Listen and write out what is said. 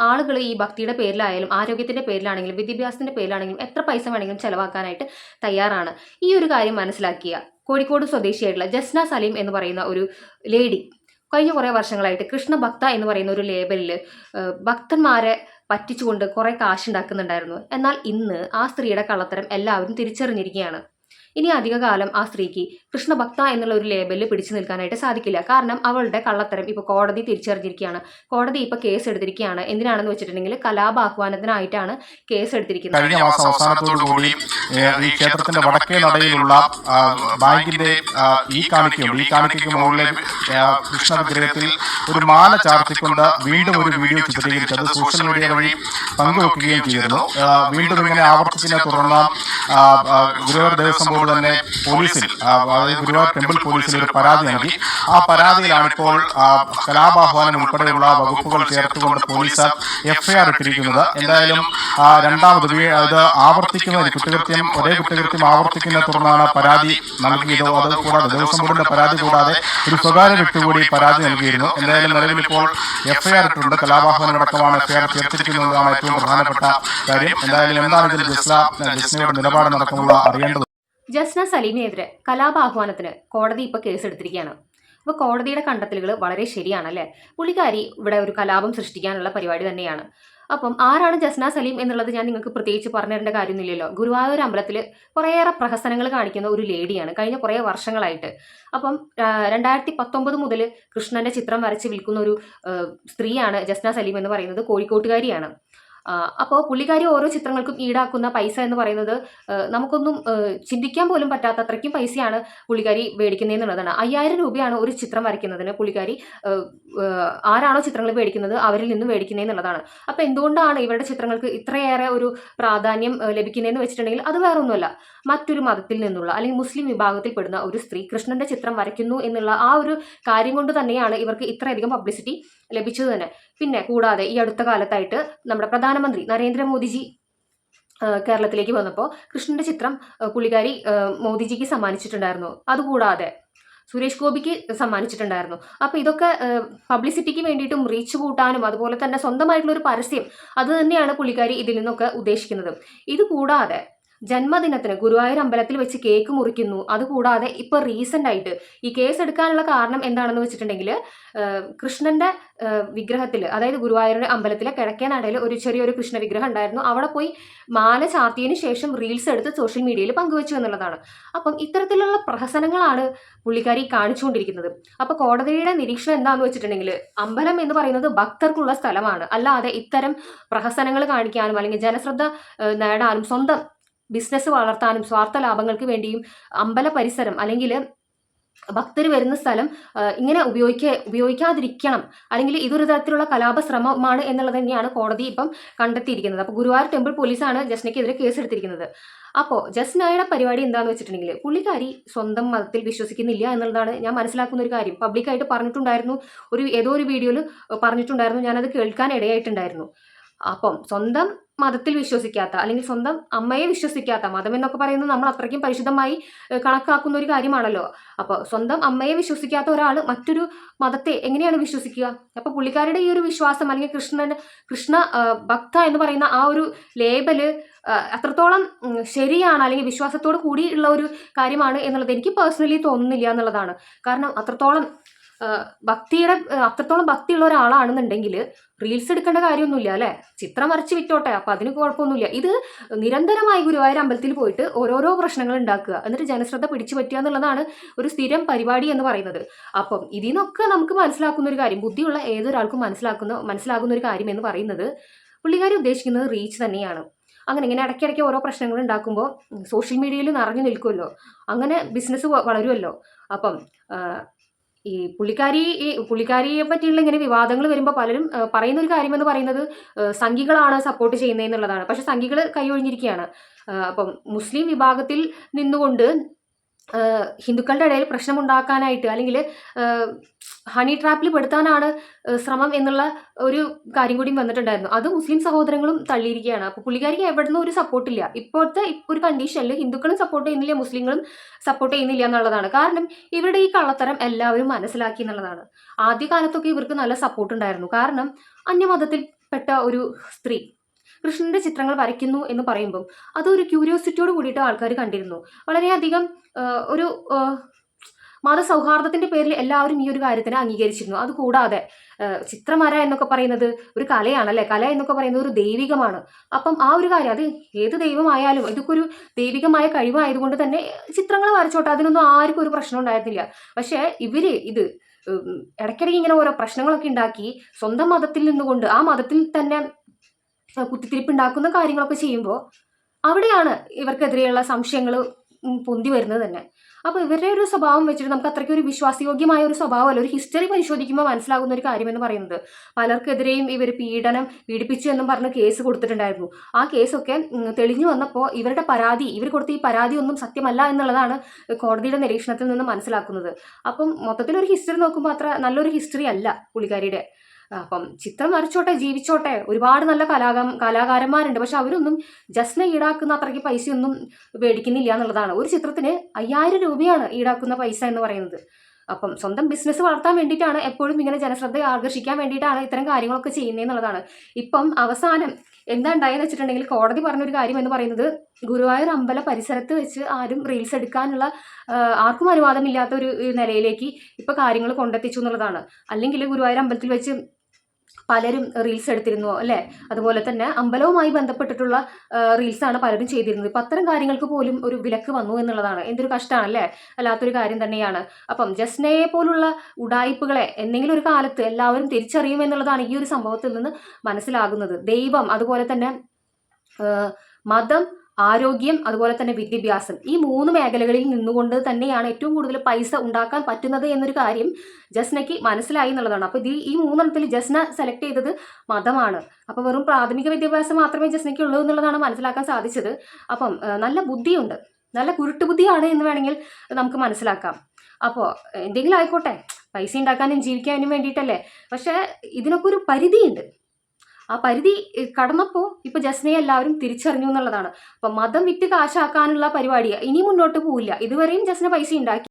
ആളുകൾ ഈ ഭക്തിയുടെ പേരിലായാലും ആരോഗ്യത്തിന്റെ പേരിലാണെങ്കിലും വിദ്യാഭ്യാസത്തിന്റെ പേരിലാണെങ്കിലും എത്ര പൈസ വേണമെങ്കിലും ചെലവാക്കാനായിട്ട് തയ്യാറാണ്. ഈ ഒരു കാര്യം മനസ്സിലാക്കിയ കോഴിക്കോട് സ്വദേശിയായിട്ടുള്ള ജസ്ന സലീം എന്ന് പറയുന്ന ഒരു ലേഡി കഴിഞ്ഞ കുറേ വർഷങ്ങളായിട്ട് കൃഷ്ണ ഭക്ത എന്ന് പറയുന്ന ഒരു ലേബലിൽ ഭക്തന്മാരെ പറ്റിച്ചുകൊണ്ട് കുറെ കാശുണ്ടാക്കുന്നുണ്ടായിരുന്നു. എന്നാൽ ഇന്ന് ആ സ്ത്രീയുടെ കള്ളത്തരം എല്ലാവരും തിരിച്ചറിഞ്ഞിരിക്കുകയാണ്. ഇനി അധിക കാലം ആ സ്ത്രീക്ക് കൃഷ്ണഭക്ത എന്നുള്ള ഒരു ലേബലിൽ പിടിച്ചു നിൽക്കാനായിട്ട് സാധിക്കില്ല. കാരണം അവളുടെ കള്ളത്തരം ഇപ്പോൾ കോടതി തിരിച്ചറിഞ്ഞിരിക്കുകയാണ്. കോടതി ഇപ്പോൾ കേസ് എടുത്തിരിക്കുകയാണ്. എന്തിനാണെന്ന് വെച്ചിട്ടുണ്ടെങ്കിൽ കലാപാഹ്വാനത്തിനായിട്ടാണ് കേസ് എടുത്തിരിക്കുന്നത്. കഴിഞ്ഞ മാസം അവസാനത്തോടുകൂടി ഈ ക്ഷേത്രത്തിന്റെ വടക്കേ നടയിലുള്ള ബാങ്കിന്റെ ഈ കാണിക്കയ്ക്ക് മുകളിലെ കൃഷ്ണ വിഗ്രഹത്തിൽ ഒരു മാല ചാർത്തിക്കൊണ്ട് വീണ്ടും ഒരു വീഡിയോ ചിത്രീകരിച്ച് അത് സോഷ്യൽ മീഡിയ വഴി പങ്കുവെക്കുകയും ചെയ്തിരുന്നു. വീണ്ടും ഇങ്ങനെ ആവർത്തിച്ചതിനെ തുടർന്ന് ഗുരുവായൂർ ദേവസ്വം ബോർഡ് തന്നെ പോലീസിൽ, അതായത് ഗുരുവായൂർ ടെമ്പിൾ പോലീസിൽ ഒരു പരാതി നൽകി. ആ പരാതിയിലാണ് ഇപ്പോൾ കലാപാഹ്വാനം ഉൾപ്പെടെയുള്ള വകുപ്പുകൾ ചേർത്തുകൊണ്ട് പോലീസ് എഫ്ഐആർ ഇട്ടിരിക്കുന്നത്. എന്തായാലും രണ്ടാമത് ഇത് ആവർത്തിക്കുന്നതിന് ഒരേ കുറ്റകൃത്യം ആവർത്തിക്കുന്നതിനെ തുടർന്നാണ് പരാതി നൽകിയത്. അത് കൂടാതെ ദേവസ്വം ബോർഡിന്റെ പരാതി കൂടാതെ ഒരു സ്വകാര്യ വ്യക്തി കൂടി പരാതി നൽകിയിരുന്നു. എന്തായാലും നിലവിൽ ഇപ്പോൾ എഫ്ഐആർ ഇട്ടിട്ടുണ്ട്. കലാപാഹ്വാനം അടക്കമാണ് എഫ്ഐആർ ചേർത്തിരിക്കുന്നതാണ് ഏറ്റവും പ്രധാനപ്പെട്ട കാര്യം. എന്തായാലും എന്താണ് ഇതിൽ ജസ്നയുടെ നിലപാട് നടക്കുമുള്ള അറിയേണ്ടത്. ജസ്ന സലീമിനെതിരെ കലാപാഹ്വാനത്തിന് കോടതി ഇപ്പോൾ കേസെടുത്തിരിക്കുകയാണ്. അപ്പോൾ കോടതിയുടെ കണ്ടെത്തലുകൾ വളരെ ശരിയാണല്ലേ. പുള്ളിക്കാരി ഇവിടെ ഒരു കലാപം സൃഷ്ടിക്കാനുള്ള പരിപാടി തന്നെയാണ്. അപ്പം ആരാണ് ജസ്ന സലീം എന്നുള്ളത് ഞാൻ നിങ്ങൾക്ക് പ്രത്യേകിച്ച് പറഞ്ഞു തരേണ്ട കാര്യമൊന്നുമില്ലല്ലോ. ഗുരുവായൂർ അമ്പലത്തിൽ കുറേയേറെ പ്രഹസനങ്ങൾ കാണിക്കുന്ന ഒരു ലേഡിയാണ് കഴിഞ്ഞ കുറേ വർഷങ്ങളായിട്ട്. അപ്പം 2019 മുതൽ കൃഷ്ണന്റെ ചിത്രം വരച്ച് വിൽക്കുന്ന ഒരു സ്ത്രീയാണ് ജസ്ന സലീം എന്ന് പറയുന്നത്. കോഴിക്കോട്ടുകാരിയാണ്. അപ്പോൾ പുള്ളിക്കാരി ഓരോ ചിത്രങ്ങൾക്കും ഈടാക്കുന്ന പൈസ എന്ന് പറയുന്നത് നമുക്കൊന്നും ചിന്തിക്കാൻ പോലും പറ്റാത്ത അത്രയ്ക്കും പൈസയാണ് പുള്ളിക്കാരി മേടിക്കുന്നതെന്നുള്ളതാണ്. 5000 രൂപയാണ് ഒരു ചിത്രം വരയ്ക്കുന്നതിന് പുള്ളിക്കാരി ആരാണോ ചിത്രങ്ങൾ മേടിക്കുന്നത് അവരിൽ നിന്ന് മേടിക്കുന്നതെന്നുള്ളതാണ്. അപ്പോൾ എന്തുകൊണ്ടാണ് ഇവരുടെ ചിത്രങ്ങൾക്ക് ഇത്രയേറെ ഒരു പ്രാധാന്യം ലഭിക്കുന്നതെന്ന് വെച്ചിട്ടുണ്ടെങ്കിൽ അത് വേറൊന്നുമല്ല, മറ്റൊരു മതത്തിൽ നിന്നുള്ള അല്ലെങ്കിൽ മുസ്ലിം വിഭാഗത്തിൽപ്പെടുന്ന ഒരു സ്ത്രീ കൃഷ്ണന്റെ ചിത്രം വരയ്ക്കുന്നു എന്നുള്ള ആ ഒരു കാര്യം കൊണ്ട് തന്നെയാണ് ഇവർക്ക് ഇത്രയധികം പബ്ലിസിറ്റി ലഭിച്ചത് തന്നെ. പിന്നെ കൂടാതെ ഈ അടുത്ത കാലത്തായിട്ട് നമ്മുടെ പ്രധാനമന്ത്രി നരേന്ദ്രമോദിജി കേരളത്തിലേക്ക് വന്നപ്പോൾ കൃഷ്ണന്റെ ചിത്രം പുള്ളിക്കാരി മോദിജിക്ക് സമ്മാനിച്ചിട്ടുണ്ടായിരുന്നു. അതുകൂടാതെ സുരേഷ് ഗോപിക്ക് സമ്മാനിച്ചിട്ടുണ്ടായിരുന്നു. അപ്പോൾ ഇതൊക്കെ പബ്ലിസിറ്റിക്ക് വേണ്ടിയിട്ടും റീച്ച് കൂട്ടാനും അതുപോലെ തന്നെ സ്വന്തമായിട്ടുള്ള ഒരു പരസ്യം അത് തന്നെയാണ് പുള്ളിക്കാരി ഇതിൽ നിന്നൊക്കെ ഉദ്ദേശിക്കുന്നത്. ഇത് കൂടാതെ ജന്മദിനത്തിന് ഗുരുവായൂർ അമ്പലത്തിൽ വെച്ച് കേക്ക് മുറിക്കുന്നു. അതുകൂടാതെ ഇപ്പോൾ റീസെൻ്റ് ആയിട്ട് ഈ കേസ് എടുക്കാനുള്ള കാരണം എന്താണെന്ന് വെച്ചിട്ടുണ്ടെങ്കിൽ കൃഷ്ണന്റെ വിഗ്രഹത്തിൽ, അതായത് ഗുരുവായൂർ അമ്പലത്തിലെ കിഴക്കേ നടയിൽ ഒരു ചെറിയൊരു കൃഷ്ണ വിഗ്രഹം ഉണ്ടായിരുന്നു. അവിടെ പോയി മാല ചാർത്തിയതിന് ശേഷം റീൽസ് എടുത്ത് സോഷ്യൽ മീഡിയയിൽ പങ്കുവെച്ചു എന്നുള്ളതാണ്. അപ്പം ഇത്തരത്തിലുള്ള പ്രഹസനങ്ങളാണ് പുള്ളിക്കാരി കാണിച്ചുകൊണ്ടിരിക്കുന്നത്. അപ്പോൾ കോടതിയുടെ നിരീക്ഷണം എന്താണെന്ന് വെച്ചിട്ടുണ്ടെങ്കിൽ അമ്പലം എന്ന് പറയുന്നത് ഭക്തർക്കുള്ള സ്ഥലമാണ്, അല്ലാതെ ഇത്തരം പ്രഹസനങ്ങൾ കാണിക്കാനും അല്ലെങ്കിൽ ജനശ്രദ്ധ നേടാനും സ്വന്തം ബിസിനസ് വളർത്താനും സ്വാർത്ഥ ലാഭങ്ങൾക്ക് വേണ്ടിയും അമ്പല പരിസരം അല്ലെങ്കിൽ ഭക്തർ വരുന്ന സ്ഥലം ഇങ്ങനെ ഉപയോഗിക്കാതിരിക്കണം, അല്ലെങ്കിൽ ഇതൊരു തരത്തിലുള്ള കലാപശ്രമമാണ് എന്നുള്ളത് തന്നെയാണ് കോടതി ഇപ്പം കണ്ടെത്തിയിരിക്കുന്നത്. അപ്പോൾ ഗുരുവായൂർ ടെമ്പിൾ പോലീസാണ് ജസ്നയ്ക്കെതിരെ കേസെടുത്തിരിക്കുന്നത്. അപ്പോൾ ജസ്നയുടെ പരിപാടി എന്താണെന്ന് വെച്ചിട്ടുണ്ടെങ്കിൽ പുള്ളിക്കാരി സ്വന്തം മതത്തിൽ വിശ്വസിക്കുന്നില്ല എന്നുള്ളതാണ് ഞാൻ മനസ്സിലാക്കുന്ന ഒരു കാര്യം. പബ്ലിക്കായിട്ട് പറഞ്ഞിട്ടുണ്ടായിരുന്നു, ഏതോ ഒരു വീഡിയോയിൽ പറഞ്ഞിട്ടുണ്ടായിരുന്നു, ഞാനത് കേൾക്കാൻ ഇടയായിട്ടുണ്ടായിരുന്നു. അപ്പം സ്വന്തം മതത്തിൽ വിശ്വസിക്കാത്ത അല്ലെങ്കിൽ സ്വന്തം അമ്മയെ വിശ്വസിക്കാത്ത, മതം എന്നൊക്കെ പറയുന്നത് നമ്മൾ അത്രയ്ക്കും പരിശുദ്ധമായി കണക്കാക്കുന്ന ഒരു കാര്യമാണല്ലോ. അപ്പോൾ സ്വന്തം അമ്മയെ വിശ്വസിക്കാത്ത ഒരാൾ മറ്റൊരു മതത്തെ എങ്ങനെയാണ് വിശ്വസിക്കുക? അപ്പോൾ പുള്ളിക്കാരുടെ ഈ ഒരു വിശ്വാസം അല്ലെങ്കിൽ കൃഷ്ണ ഭക്ത എന്ന് പറയുന്ന ആ ഒരു ലേബല് അത്രത്തോളം ശരിയാണ് അല്ലെങ്കിൽ വിശ്വാസത്തോട് കൂടിയുള്ള ഒരു കാര്യമാണ് എന്നുള്ളത് എനിക്ക് പേഴ്സണലി തോന്നുന്നില്ല എന്നുള്ളതാണ്. കാരണം അത്രത്തോളം ഭക്തിയുള്ള ഒരാളാണെന്നുണ്ടെങ്കിൽ റീൽസ് എടുക്കേണ്ട കാര്യമൊന്നുമില്ല അല്ലേ, ചിത്രം വരച്ച് വിറ്റോട്ടെ, അപ്പം അതിന് കുഴപ്പമൊന്നുമില്ല. ഇത് നിരന്തരമായി ഗുരുവായൂർ അമ്പലത്തിൽ പോയിട്ട് ഓരോരോ പ്രശ്നങ്ങൾ ഉണ്ടാക്കുക, എന്നിട്ട് ജനശ്രദ്ധ പിടിച്ചു പറ്റുക എന്നുള്ളതാണ് ഒരു സ്ഥിരം പരിപാടി എന്ന് പറയുന്നത്. അപ്പം ഇതിൽ നിന്നൊക്കെ നമുക്ക് മനസ്സിലാക്കുന്ന ഒരു കാര്യം, ബുദ്ധിയുള്ള ഏതൊരാൾക്കും മനസ്സിലാകുന്ന ഒരു കാര്യം എന്ന് പറയുന്നത് പുള്ളിക്കാരി ഉദ്ദേശിക്കുന്നത് റീച്ച് തന്നെയാണ്. അങ്ങനെ ഇങ്ങനെ ഇടയ്ക്കിടയ്ക്ക് ഓരോ പ്രശ്നങ്ങൾ ഉണ്ടാക്കുമ്പോൾ സോഷ്യൽ മീഡിയയിൽ നിറഞ്ഞു നിൽക്കുമല്ലോ, അങ്ങനെ ബിസിനസ് വളരുമല്ലോ. അപ്പം ഈ പുള്ളിക്കാരിയെ പറ്റിയുള്ള ഇങ്ങനെ വിവാദങ്ങൾ വരുമ്പോൾ പലരും പറയുന്ന ഒരു കാര്യം എന്ന് പറയുന്നത് സംഘികളാണ് സപ്പോർട്ട് ചെയ്യുന്നതെന്നുള്ളതാണ്. പക്ഷെ സംഘികൾ കൈയൊഴിഞ്ഞിരിക്കുകയാണ്. അപ്പം മുസ്ലിം വിഭാഗത്തിൽ നിന്നുകൊണ്ട് ഹിന്ദുക്കളുടെ ഇടയിൽ പ്രശ്നമുണ്ടാക്കാനായിട്ട് അല്ലെങ്കിൽ ഹണി ട്രാപ്പിൽ പെടുത്താനാണ് ശ്രമം എന്നുള്ള ഒരു കാര്യം കൂടി വന്നിട്ടുണ്ടായിരുന്നു. അത് മുസ്ലിം സഹോദരങ്ങളും തള്ളിയിരിക്കുകയാണ്. അപ്പോൾ പുള്ളിക്കാരിക്ക് എവിടുന്നും ഒരു സപ്പോർട്ടില്ല. ഇപ്പോഴത്തെ ഒരു കണ്ടീഷനിൽ ഹിന്ദുക്കളും സപ്പോർട്ട് ചെയ്യുന്നില്ല, മുസ്ലിങ്ങളും സപ്പോർട്ട് ചെയ്യുന്നില്ല എന്നുള്ളതാണ്. കാരണം ഇവരുടെ ഈ കള്ളത്തരം എല്ലാവരും മനസ്സിലാക്കി എന്നുള്ളതാണ്. ആദ്യകാലത്തൊക്കെ ഇവർക്ക് നല്ല സപ്പോർട്ട് ഉണ്ടായിരുന്നു. കാരണം അന്യമതത്തിൽ പെട്ട ഒരു സ്ത്രീ കൃഷ്ണന്റെ ചിത്രങ്ങൾ വരയ്ക്കുന്നു എന്ന് പറയുമ്പം അതൊരു ക്യൂരിയോസിറ്റിയോട് കൂടിയിട്ട് ആൾക്കാർ കണ്ടിരുന്നു. വളരെയധികം ഒരു മതസൗഹാർദ്ദത്തിന്റെ പേരിൽ എല്ലാവരും ഈ ഒരു കാര്യത്തിനെ അംഗീകരിച്ചിരുന്നു. അതുകൂടാതെ ചിത്രമര എന്നൊക്കെ പറയുന്നത് ഒരു കലയാണല്ലേ, കല എന്നൊക്കെ പറയുന്നത് ഒരു ദൈവികമാണ്. അപ്പം ആ ഒരു കാര്യം, അത് ഏത് ദൈവമായാലും ഇതൊക്കെ ഒരു ദൈവികമായ കഴിവായതുകൊണ്ട് തന്നെ ചിത്രങ്ങൾ വരച്ചോട്ടെ, അതിനൊന്നും ആർക്കും ഒരു പ്രശ്നം ഉണ്ടായിരുന്നില്ല. പക്ഷേ ഇവര് ഇത് ഇടയ്ക്കിടയ്ക്ക് ഇങ്ങനെ ഓരോ പ്രശ്നങ്ങളൊക്കെ ഉണ്ടാക്കി സ്വന്തം മതത്തിൽ നിന്നുകൊണ്ട് ആ മതത്തിൽ തന്നെ കുത്തിത്തിരിപ്പ് ഉണ്ടാക്കുന്ന കാര്യങ്ങളൊക്കെ ചെയ്യുമ്പോൾ അവിടെയാണ് ഇവർക്കെതിരെയുള്ള സംശയങ്ങൾ പൊന്തി വരുന്നത് തന്നെ. അപ്പോൾ ഇവരുടെ ഒരു സ്വഭാവം വെച്ചിട്ട് നമുക്ക് അത്രയ്ക്ക് ഒരു വിശ്വാസയോഗ്യമായ ഒരു സ്വഭാവമല്ല. ഒരു ഹിസ്റ്ററി പരിശോധിക്കുമ്പോൾ മനസ്സിലാകുന്ന ഒരു കാര്യം എന്ന് പറയുന്നത് പലർക്കെതിരെയും ഇവർ പീഡിപ്പിച്ചു എന്നും പറഞ്ഞ് കേസ് കൊടുത്തിട്ടുണ്ടായിരുന്നു. ആ കേസൊക്കെ തെളിഞ്ഞു വന്നപ്പോൾ ഇവരുടെ പരാതി, ഇവർ കൊടുത്ത ഈ പരാതി ഒന്നും സത്യമല്ല എന്നുള്ളതാണ് കോടതിയുടെ നിരീക്ഷണത്തിൽ നിന്ന് മനസ്സിലാക്കുന്നത്. അപ്പം മൊത്തത്തിലൊരു ഹിസ്റ്ററി നോക്കുമ്പോൾ അത്ര നല്ലൊരു ഹിസ്റ്ററി അല്ല പുള്ളിക്കാരിയുടെ. അപ്പം ചിത്രം വരച്ചോട്ടെ, ജീവിച്ചോട്ടെ, ഒരുപാട് നല്ല കലാകാരന്മാരുണ്ട്. പക്ഷെ അവരൊന്നും ജസ്റ്റിനെ ഈടാക്കുന്ന അത്രയ്ക്ക് പൈസയൊന്നും മേടിക്കുന്നില്ല എന്നുള്ളതാണ്. ഒരു ചിത്രത്തിന് 5000 രൂപയാണ് ഈടാക്കുന്ന പൈസ എന്ന് പറയുന്നത്. അപ്പം സ്വന്തം ബിസിനസ് വളർത്താൻ വേണ്ടിയിട്ടാണ്, എപ്പോഴും ഇങ്ങനെ ജനശ്രദ്ധ ആകർഷിക്കാൻ വേണ്ടിയിട്ടാണ് ഇത്തരം കാര്യങ്ങളൊക്കെ ചെയ്യുന്നതെന്നുള്ളതാണ്. ഇപ്പം അവസാനം എന്താ ഉണ്ടായെന്ന് വെച്ചിട്ടുണ്ടെങ്കിൽ കോടതി പറഞ്ഞൊരു കാര്യം എന്ന് പറയുന്നത് ഗുരുവായൂർ അമ്പല പരിസരത്ത് വെച്ച് ആരും റീൽസ് എടുക്കാനുള്ള ആർക്കും അനുവാദമില്ലാത്ത ഒരു നിലയിലേക്ക് ഇപ്പൊ കാര്യങ്ങൾ കൊണ്ടെത്തിച്ചു എന്നുള്ളതാണ്. അല്ലെങ്കിൽ ഗുരുവായൂർ അമ്പലത്തിൽ വെച്ച് പലരും റീൽസ് എടുത്തിരുന്നു അല്ലേ, അതുപോലെ തന്നെ അമ്പലവുമായി ബന്ധപ്പെട്ടിട്ടുള്ള റീൽസാണ് പലരും ചെയ്തിരുന്നത്. ഇപ്പം അത്തരം കാര്യങ്ങൾക്ക് പോലും ഒരു വിലക്ക് വന്നു എന്നുള്ളതാണ്. എന്തൊരു കഷ്ടമാണല്ലേ, അല്ലാത്തൊരു കാര്യം തന്നെയാണ്. അപ്പം ജസ്നയെ പോലുള്ള ഉഡായിപ്പുകളെ എന്തെങ്കിലും ഒരു കാലത്ത് എല്ലാവരും തിരിച്ചറിയുമെന്നുള്ളതാണ് ഈ ഒരു സംഭവത്തിൽ നിന്ന് മനസ്സിലാകുന്നത്. ദൈവം, അതുപോലെ തന്നെ മതം, ആരോഗ്യം, അതുപോലെ തന്നെ വിദ്യാഭ്യാസം, ഈ 3 മേഖലകളിൽ നിന്നുകൊണ്ട് തന്നെയാണ് ഏറ്റവും കൂടുതൽ പൈസ ഉണ്ടാക്കാൻ പറ്റുന്നത് എന്നൊരു കാര്യം ജസ്നയ്ക്ക് മനസ്സിലായി എന്നുള്ളതാണ്. അപ്പോൾ ഈ 3 ജസ്ന സെലക്ട് ചെയ്തത് മതമാണ്. അപ്പോൾ വെറും പ്രാഥമിക വിദ്യാഭ്യാസം മാത്രമേ ജസ്നയ്ക്ക് ഉള്ളൂ എന്നുള്ളതാണ് മനസ്സിലാക്കാൻ സാധിച്ചത്. അപ്പം നല്ല ബുദ്ധിയുണ്ട്, നല്ല കുരുട്ടുബുദ്ധിയാണ് എന്ന് വേണമെങ്കിൽ നമുക്ക് മനസ്സിലാക്കാം. അപ്പോൾ എന്തെങ്കിലും ആയിക്കോട്ടെ, പൈസ ഉണ്ടാക്കാനും ജീവിക്കാനും വേണ്ടിയിട്ടല്ലേ. പക്ഷേ ഇതിനൊക്കെ ഒരു പരിധിയുണ്ട്. ആ പരിധി കടന്നപ്പോൾ ഇപ്പൊ ജസ്നയെ എല്ലാവരും തിരിച്ചറിഞ്ഞു എന്നുള്ളതാണ്. അപ്പൊ മതം വിറ്റ് കാശാക്കാനുള്ള പരിപാടി ഇനി മുന്നോട്ട് പോവില്ല. ഇതുവരെയും ജസ്ന പൈസ ഉണ്ടാക്കി.